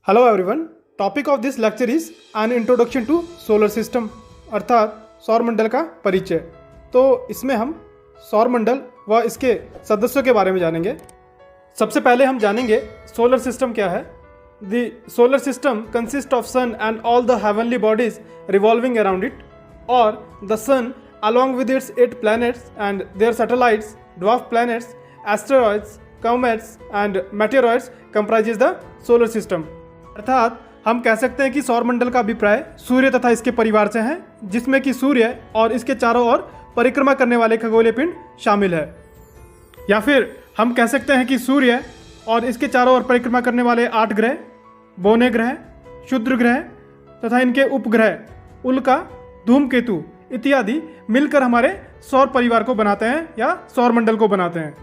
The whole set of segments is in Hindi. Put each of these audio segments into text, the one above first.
Hello everyone. Topic of this lecture is an introduction to solar system, अर्थात सौरमंडल का परिचय। तो इसमें हम सौरमंडल व इसके सदस्यों के बारे में जानेंगे। सबसे पहले हम जानेंगे सोलर सिस्टम क्या है। The solar system consist of sun and all the heavenly bodies revolving around it, और the sun along with its 8 planets and their satellites, dwarf planets, asteroids, comets and meteoroids comprises the solar system। अर्थात हम कह सकते हैं कि सौरमंडल का अभिप्राय सूर्य तथा इसके परिवार से है, जिसमें कि सूर्य और इसके चारों ओर परिक्रमा करने वाले खगोलीय पिंड शामिल है। या फिर हम कह सकते हैं कि सूर्य और इसके चारों ओर परिक्रमा करने वाले 8 ग्रह, बौने ग्रह, क्षुद्र ग्रह तथा इनके उपग्रह उल्का, धूमकेतु इत्यादि मिलकर हमारे सौर परिवार को बनाते हैं या सौरमंडल को बनाते हैं।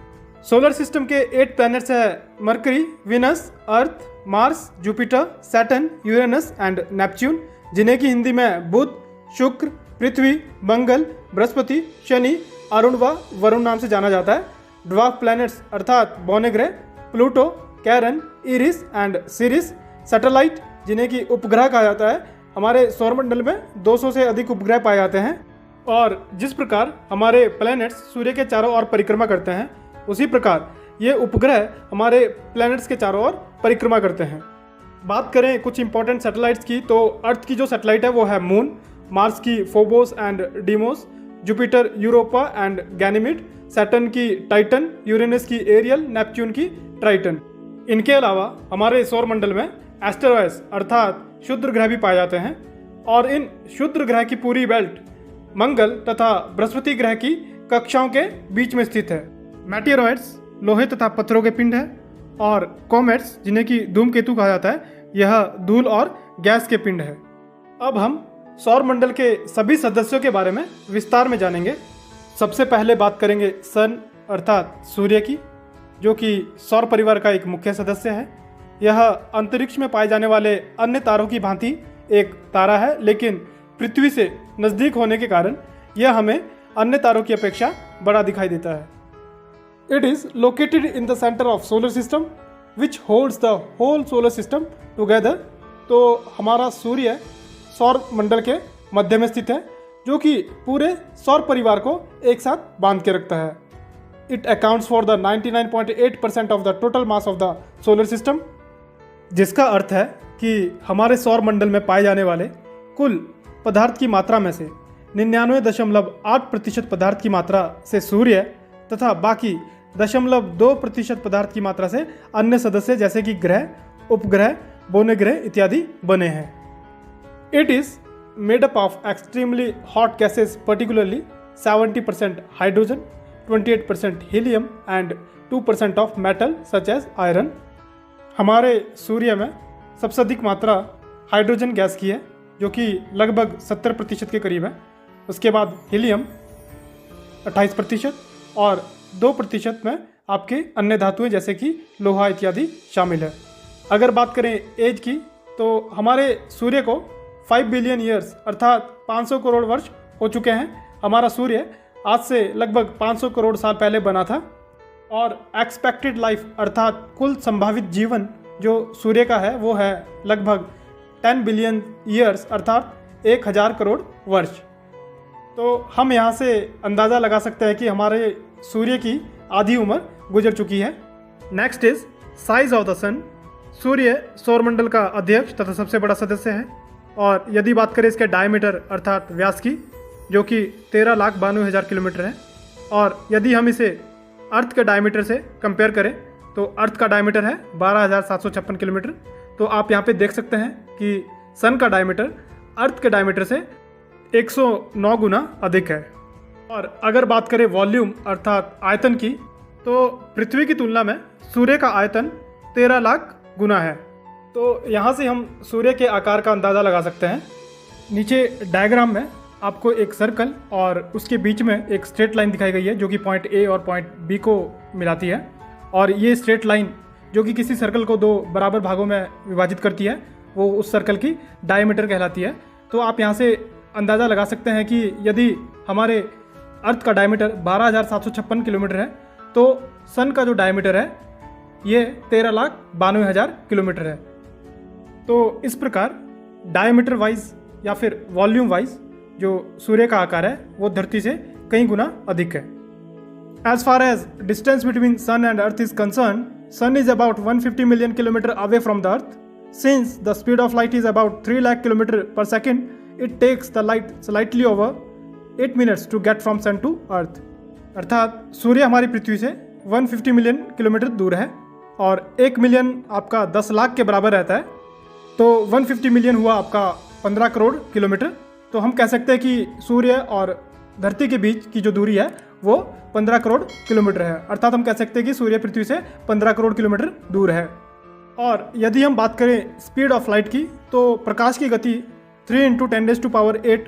सोलर सिस्टम के 8 प्लैनेट्स है mercury, Venus, earth, Mars, Jupiter, Saturn, Uranus and Neptune, जिन्हें की हिंदी में बुध, शुक्र, पृथ्वी, मंगल, बृहस्पति, शनि, अरुण व वरुण नाम से जाना जाता है। ड्वार्फ प्लैनेट्स अर्थात बौने ग्रह Pluto, Charon, Eris and Ceres, satellite जिन्हें की उपग्रह कहा जाता है। हमारे सौरमंडल में 200 से अधिक उपग्रह पाए जाते हैं, और जिस प्रकार हमारे प्लैनेट्स सूर्य के चारों ओर परिक्रमा करते हैं, उसी प्रकार ये उपग्रह हमारे प्लैनेट्स के चारों ओर परिक्रमा करते हैं। बात करें कुछ इंपॉर्टेंट सैटेलाइट्स की, तो अर्थ की जो सैटेलाइट है वो है मून, मार्स की Phobos and Deimos, Jupiter Europa and Ganymede, Saturn की टाइटन, यूरेनस की एरियल, नेपच्यून की ट्राइटन। इनके अलावा हमारे सौरमंडल में एस्टेरॉयड्स अर्थात क्षुद्र ग्रह भी पाए जाते हैं, और इन क्षुद्र ग्रह की पूरी बेल्ट मंगल तथा बृहस्पति ग्रह की कक्षाओं के बीच में स्थित है। मेटेरॉइड्स लोहे तथा पत्थरों के पिंड है, और कॉमेट्स जिन्हें कि धूमकेतु कहा जाता है, यह धूल और गैस के पिंड है। अब हम सौरमंडल के सभी सदस्यों के बारे में विस्तार में जानेंगे। सबसे पहले बात करेंगे सन अर्थात सूर्य की, जो कि सौर परिवार का एक मुख्य सदस्य है। यह अंतरिक्ष में पाए जाने वाले अन्य तारों की भांति एक तारा है, लेकिन पृथ्वी से नज़दीक होने के कारण यह हमें अन्य तारों की अपेक्षा बड़ा दिखाई देता है। It is located in the centre of solar system which holds the whole solar system together. तो हमारा सूर्य सौर मंडल के मध्य में स्थित है, जो कि पूरे सौर परिवार को एक साथ बांध के रखता है। It accounts for the 99.8% of the total mass of the solar system, जिसका अर्थ है कि हमारे सौर मंडल में पाए जाने वाले कुल पदार्थ की मात्रा में से 99.8% पदार्थ की मात्रा से सूर्य तथा बाकी 0.2% पदार्थ की मात्रा से अन्य सदस्य जैसे कि ग्रह, उपग्रह, बौने ग्रह इत्यादि बने हैं। It is made up of extremely hot gases, particularly 70% hydrogen, 28% helium and 2% of metal such as iron. हमारे सूर्य में सबसे अधिक मात्रा हाइड्रोजन गैस की है, जो कि लगभग 70% के करीब है। उसके बाद हीलियम 28% और 2% में आपके अन्य धातुएं जैसे कि लोहा इत्यादि शामिल है। अगर बात करें एज की, तो हमारे सूर्य को 5 बिलियन ईयर्स अर्थात 500 करोड़ वर्ष हो चुके हैं। हमारा सूर्य आज से लगभग 500 करोड़ साल पहले बना था, और एक्सपेक्टेड लाइफ अर्थात कुल संभावित जीवन जो सूर्य का है वो है लगभग 10 बिलियन ईयर्स अर्थात 1000 करोड़ वर्ष। तो हम यहाँ से अंदाज़ा लगा सकते हैं कि हमारे सूर्य की आधी उम्र गुजर चुकी है। Next is size of the sun. सूर्य सौरमंडल का अध्यक्ष तथा सबसे बड़ा सदस्य है, और यदि बात करें इसके डायमीटर अर्थात व्यास की, जो कि 13,92,000 किलोमीटर है, और यदि हम इसे अर्थ के डायमीटर से कंपेयर करें तो अर्थ का डायमीटर है 12,756 किलोमीटर। तो आप यहाँ पे देख सकते हैं कि सन का डायमीटर अर्थ के डायमीटर से 109 गुना अधिक है। और अगर बात करें वॉल्यूम अर्थात आयतन की, तो पृथ्वी की तुलना में सूर्य का आयतन 13 लाख गुना है। तो यहाँ से हम सूर्य के आकार का अंदाज़ा लगा सकते हैं। नीचे डायग्राम में आपको एक सर्कल और उसके बीच में एक स्ट्रेट लाइन दिखाई गई है, जो कि पॉइंट ए और पॉइंट बी को मिलाती है। और ये स्ट्रेट लाइन जो कि किसी सर्कल को 2 बराबर भागों में विभाजित करती है, वो उस सर्कल की डायमीटर कहलाती है। तो आप यहाँ से अंदाज़ा लगा सकते हैं कि यदि हमारे अर्थ का डायमीटर 12,756 किलोमीटर है, तो सन का जो डायमीटर है ये 13,92,000 किलोमीटर है। तो इस प्रकार डायमीटर वाइज या फिर वॉल्यूम वाइज जो सूर्य का आकार है वो धरती से कई गुना अधिक है। As far as distance between Sun and Earth is concerned, Sun is about 150 million km away from the Earth. Since the speed of light is about 3 lakh km per second, it takes the light slightly over 8 minutes to get from Sun to Earth. अर्थात सूर्य हमारी पृथ्वी से 150 मिलियन किलोमीटर दूर है और 1 मिलियन आपका 10 लाख के बराबर रहता है, तो 150 मिलियन हुआ आपका 15 करोड़ किलोमीटर। तो हम कह सकते हैं कि सूर्य और धरती के बीच की जो दूरी है वो 15 करोड़ किलोमीटर है। अर्थात हम कह सकते हैं कि सूर्य पृथ्वी से 15 करोड़ किलोमीटर दूर है। और यदि हम बात करें स्पीड ऑफ लाइट की, तो प्रकाश की गति 3 × 10⁸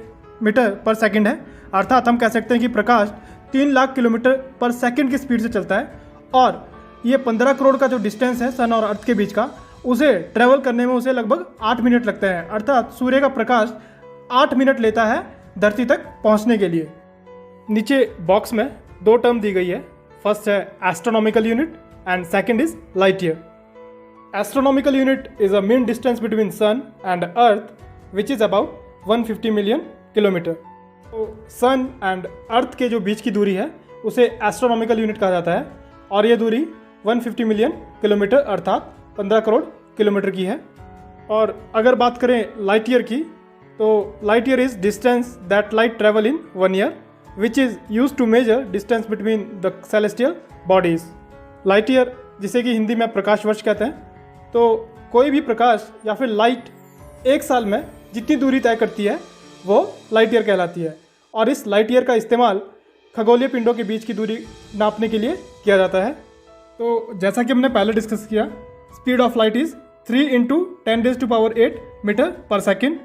मीटर पर सेकंड है। अर्थात हम कह सकते हैं कि प्रकाश 3 लाख किलोमीटर पर सेकंड की स्पीड से चलता है और ये 15 करोड़ का जो डिस्टेंस है सन और अर्थ के बीच का, उसे ट्रैवल करने में उसे लगभग 8 मिनट लगते हैं। अर्थात सूर्य का प्रकाश 8 मिनट लेता है धरती तक पहुंचने के लिए। नीचे बॉक्स में 2 टर्म दी गई है। फर्स्ट है astronomical unit and second is light year. Astronomical unit is a mean distance between sun and earth which is about 150 million kilometre. तो सन एंड अर्थ के जो बीच की दूरी है उसे एस्ट्रोनॉमिकल यूनिट कहा जाता है और ये दूरी 150 मिलियन किलोमीटर अर्थात 15 करोड़ किलोमीटर की है। और अगर बात करें लाइट ईयर की, तो light year is distance that light travel in 1 year which is used to measure distance between the celestial bodies. Light year जिसे कि हिंदी में प्रकाश वर्ष कहते हैं, तो कोई भी प्रकाश या फिर लाइट एक साल में जितनी दूरी तय करती है वो लाइट ईयर कहलाती है। और इस लाइट ईयर का इस्तेमाल खगोलीय पिंडों के बीच की दूरी नापने के लिए किया जाता है। तो जैसा कि हमने पहले डिस्कस किया, speed of light is 3 × 10⁸ metre per second.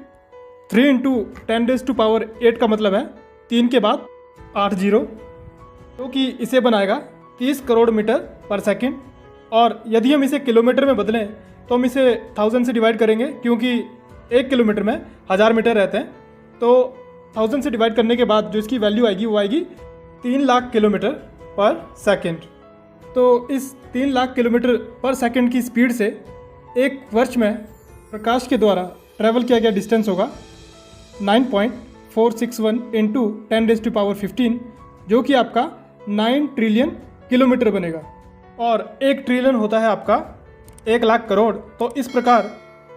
3 × 10⁸ का मतलब है 3 के बाद 8 जीरो, जो कि इसे बनाएगा 30 करोड़ मीटर पर सेकंड। और यदि हम इसे किलोमीटर में बदलें तो हम इसे 1000 से डिवाइड करेंगे, क्योंकि 1 किलोमीटर में 1000 मीटर रहते हैं। तो 1000 से डिवाइड करने के बाद जो इसकी वैल्यू आएगी वो आएगी 3 लाख किलोमीटर पर सेकंड। तो इस 3 लाख किलोमीटर पर सेकंड की स्पीड से एक वर्ष में प्रकाश के द्वारा ट्रैवल किया गया डिस्टेंस होगा 9.461 × 10⁻15, जो कि आपका 9 ट्रिलियन किलोमीटर बनेगा। और 1 ट्रिलियन होता है आपका 1 लाख करोड़। तो इस प्रकार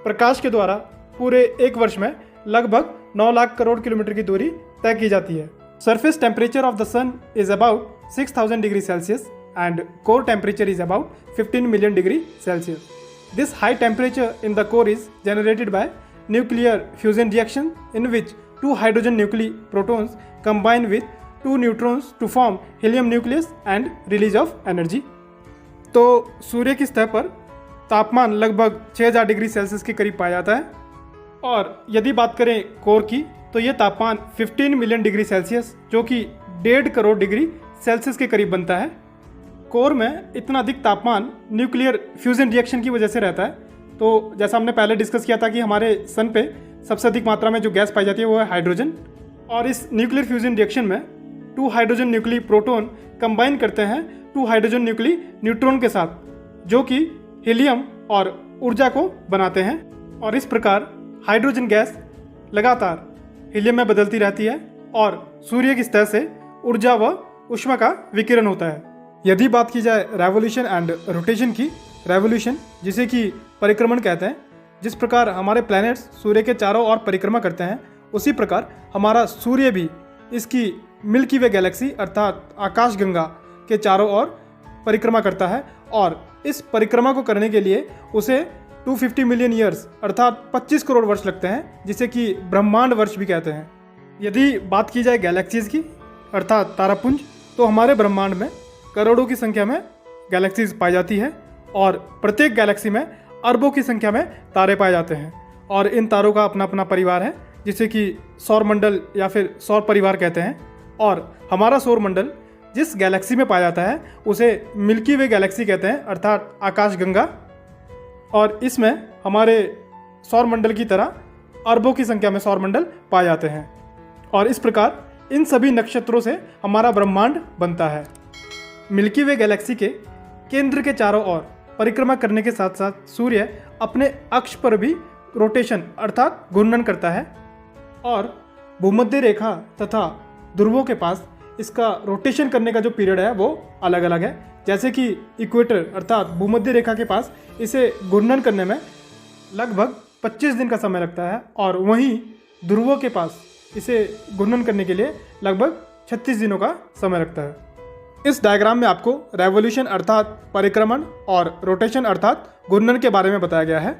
प्रकाश के द्वारा पूरे एक वर्ष में लगभग 9 लाख करोड़ किलोमीटर की दूरी तय की जाती है। Surface temperature of the sun is about 6000 degree Celsius and core temperature is about 15 million degree Celsius. This high temperature in the core is generated by nuclear fusion reaction in which 2 hydrogen nuclei protons combine with 2 neutrons to form helium nucleus and release of energy. तो सूर्य की सतह पर तापमान लगभग 6000 डिग्री सेल्सियस के करीब पाया जाता है। और यदि बात करें कोर की, तो ये तापमान 15 मिलियन डिग्री सेल्सियस, जो कि 1.5 करोड़ डिग्री सेल्सियस के करीब बनता है। कोर में इतना अधिक तापमान न्यूक्लियर फ्यूजन रिएक्शन की वजह से रहता है। तो जैसा हमने पहले डिस्कस किया था कि हमारे सन पे सबसे अधिक मात्रा में जो गैस पाई जाती है वो है हाइड्रोजन। और इस न्यूक्लियर फ्यूजन रिएक्शन में 2 हाइड्रोजन न्यूक्ली प्रोटॉन कंबाइन करते हैं 2 हाइड्रोजन न्यूक्ली न्यूट्रॉन के साथ, जो कि हीलियम और ऊर्जा को बनाते हैं। और इस प्रकार हाइड्रोजन गैस लगातार हीलियम में बदलती रहती है और सूर्य की सतह से ऊर्जा व ऊष्मा का विकिरण होता है। यदि बात की जाए रेवोल्यूशन एंड रोटेशन की, रेवोल्यूशन जिसे कि परिक्रमण कहते हैं, जिस प्रकार हमारे प्लैनेट्स सूर्य के चारों ओर परिक्रमा करते हैं, उसी प्रकार हमारा सूर्य भी इसकी मिल्की वे गैलेक्सी अर्थात आकाशगंगा के चारों ओर परिक्रमा करता है। और इस परिक्रमा को करने के लिए उसे 250 मिलियन ईयर्स अर्थात 25 करोड़ वर्ष लगते हैं, जिसे कि ब्रह्मांड वर्ष भी कहते हैं। यदि बात की जाए गैलेक्सीज की अर्थात तारापुंज, तो हमारे ब्रह्मांड में करोड़ों की संख्या में गैलेक्सीज पाई जाती है और प्रत्येक गैलेक्सी में अरबों की संख्या में तारे पाए जाते हैं। और इन तारों का अपना अपना परिवार है, जिसे कि सौरमंडल या फिर सौर परिवार कहते हैं। और हमारा सौरमंडल जिस गैलेक्सी में पाया जाता है उसे मिल्की वे गैलेक्सी कहते हैं अर्थात आकाशगंगा। और इसमें हमारे सौरमंडल की तरह अरबों की संख्या में सौरमंडल पाए जाते हैं। और इस प्रकार इन सभी नक्षत्रों से हमारा ब्रह्मांड बनता है। मिल्की वे गैलेक्सी के केंद्र के चारों ओर परिक्रमा करने के साथ साथ सूर्य अपने अक्ष पर भी रोटेशन अर्थात घूर्णन करता है और भूमध्य रेखा तथा ध्रुवों के पास इसका रोटेशन करने का जो पीरियड है वो अलग अलग है। जैसे कि इक्वेटर अर्थात भूमध्य रेखा के पास इसे घूर्णन करने में लगभग 25 दिन का समय लगता है और वहीं ध्रुवों के पास इसे घूर्णन करने के लिए लगभग 36 दिनों का समय लगता है। इस डायग्राम में आपको रेवोल्यूशन अर्थात परिक्रमण और रोटेशन अर्थात घूर्णन के बारे में बताया गया है।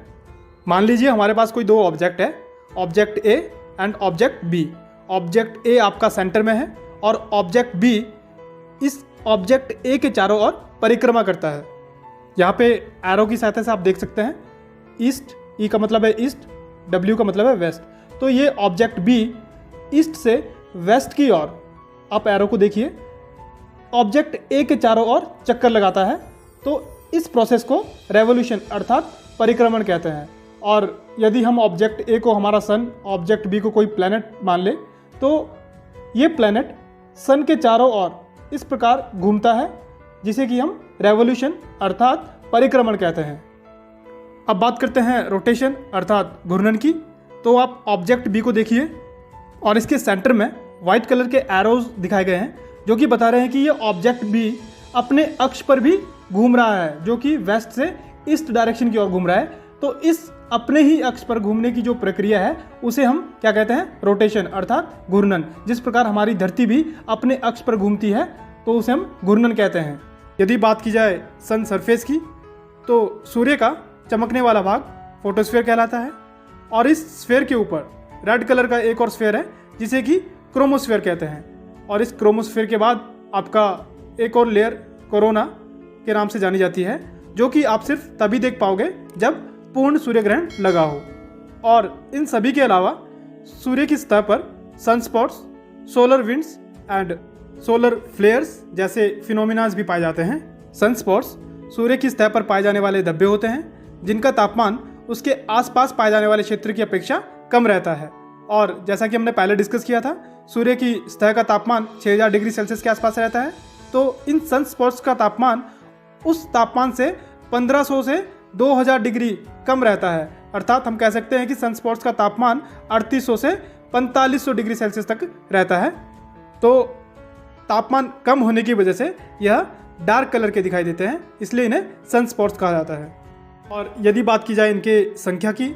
मान लीजिए हमारे पास कोई दो ऑब्जेक्ट है, object A and object B. Object A आपका सेंटर में है और ऑब्जेक्ट बी इस ऑब्जेक्ट ए के चारों ओर परिक्रमा करता है। यहाँ पे एरो की सहायता से आप देख सकते हैं ईस्ट, ई का मतलब है ईस्ट, डब्ल्यू का मतलब है वेस्ट। तो ये ऑब्जेक्ट बी ईस्ट से वेस्ट की ओर, आप एरो को देखिए, ऑब्जेक्ट ए के चारों ओर चक्कर लगाता है। तो इस प्रोसेस को रेवोल्यूशन अर्थात परिक्रमण कहते हैं। और यदि हम ऑब्जेक्ट ए को हमारा सन, ऑब्जेक्ट बी को कोई प्लैनेट मान ले, तो ये प्लैनेट सन के चारों ओर इस प्रकार घूमता है जिसे कि हम रेवोल्यूशन अर्थात परिक्रमण कहते हैं। अब बात करते हैं रोटेशन अर्थात घूर्णन की। तो आप ऑब्जेक्ट बी को देखिए और इसके सेंटर में वाइट कलर के एरोज दिखाए गए हैं जो कि बता रहे हैं कि ये ऑब्जेक्ट बी अपने अक्ष पर भी घूम रहा है, जो कि वेस्ट से ईस्ट डायरेक्शन की ओर घूम रहा है। तो इस अपने ही अक्ष पर घूमने की जो प्रक्रिया है उसे हम क्या कहते हैं, रोटेशन अर्थात घूर्णन। जिस प्रकार हमारी धरती भी अपने अक्ष पर घूमती है तो उसे हम घूर्णन कहते हैं। यदि बात की जाए सन सरफेस की, तो सूर्य का चमकने वाला भाग फोटोस्फीयर कहलाता है और इस स्फीयर के ऊपर रेड कलर का एक और स्फीयर है जिसे कि क्रोमोस्फीयर कहते हैं। और इस क्रोमोस्फीयर के बाद आपका एक और लेयर कोरोना के नाम से जानी जाती है, जो कि आप सिर्फ तभी देख पाओगे जब पूर्ण सूर्य ग्रहण लगा हो। और इन सभी के अलावा सूर्य की सतह पर sunspots, solar winds and solar flares जैसे फिनोमिनाज भी पाए जाते हैं। सनस्पॉट्स सूर्य की सतह पर पाए जाने वाले धब्बे होते हैं जिनका तापमान उसके आसपास पाए जाने वाले क्षेत्र की अपेक्षा कम रहता है। और जैसा कि हमने पहले डिस्कस किया था, सूर्य की सतह का तापमान 6000 डिग्री सेल्सियस के आसपास रहता है। तो इन सनस्पॉट्स का तापमान उस तापमान से 1500 से 2000 डिग्री कम रहता है। अर्थात हम कह सकते हैं कि सनस्पॉट्स का तापमान 3800 से 4500 डिग्री सेल्सियस तक रहता है। तो तापमान कम होने की वजह से यह डार्क कलर के दिखाई देते हैं, इसलिए इन्हें सनस्पॉट्स कहा जाता है। और यदि बात की जाए इनके संख्या की,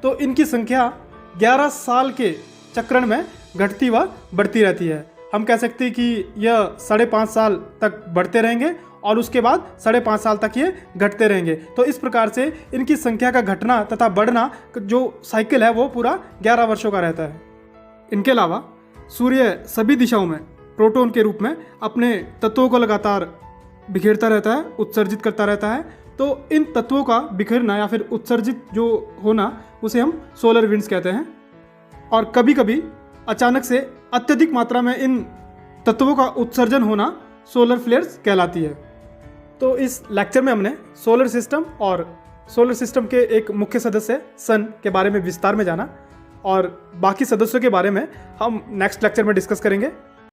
तो इनकी संख्या 11 साल के चक्रण में घटती व बढ़ती रहती है। हम कह सकते हैं कि यह 5.5 साल तक बढ़ते रहेंगे और उसके बाद 5.5 साल तक ये घटते रहेंगे। तो इस प्रकार से इनकी संख्या का घटना तथा बढ़ना जो साइकिल है वो पूरा 11 वर्षों का रहता है। इनके अलावा सूर्य सभी दिशाओं में प्रोटॉन के रूप में अपने तत्वों को लगातार बिखेरता रहता है, उत्सर्जित करता रहता है। तो इन तत्वों का बिखरना या फिर उत्सर्जित जो होना उसे हम सोलर विंड्स कहते हैं। और कभी कभी अचानक से अत्यधिक मात्रा में इन तत्वों का उत्सर्जन होना सोलर फ्लेयर्स कहलाती है। तो इस लेक्चर में हमने सोलर सिस्टम और सोलर सिस्टम के एक मुख्य सदस्य सन के बारे में विस्तार में जाना और बाकी सदस्यों के बारे में हम नेक्स्ट लेक्चर में डिस्कस करेंगे।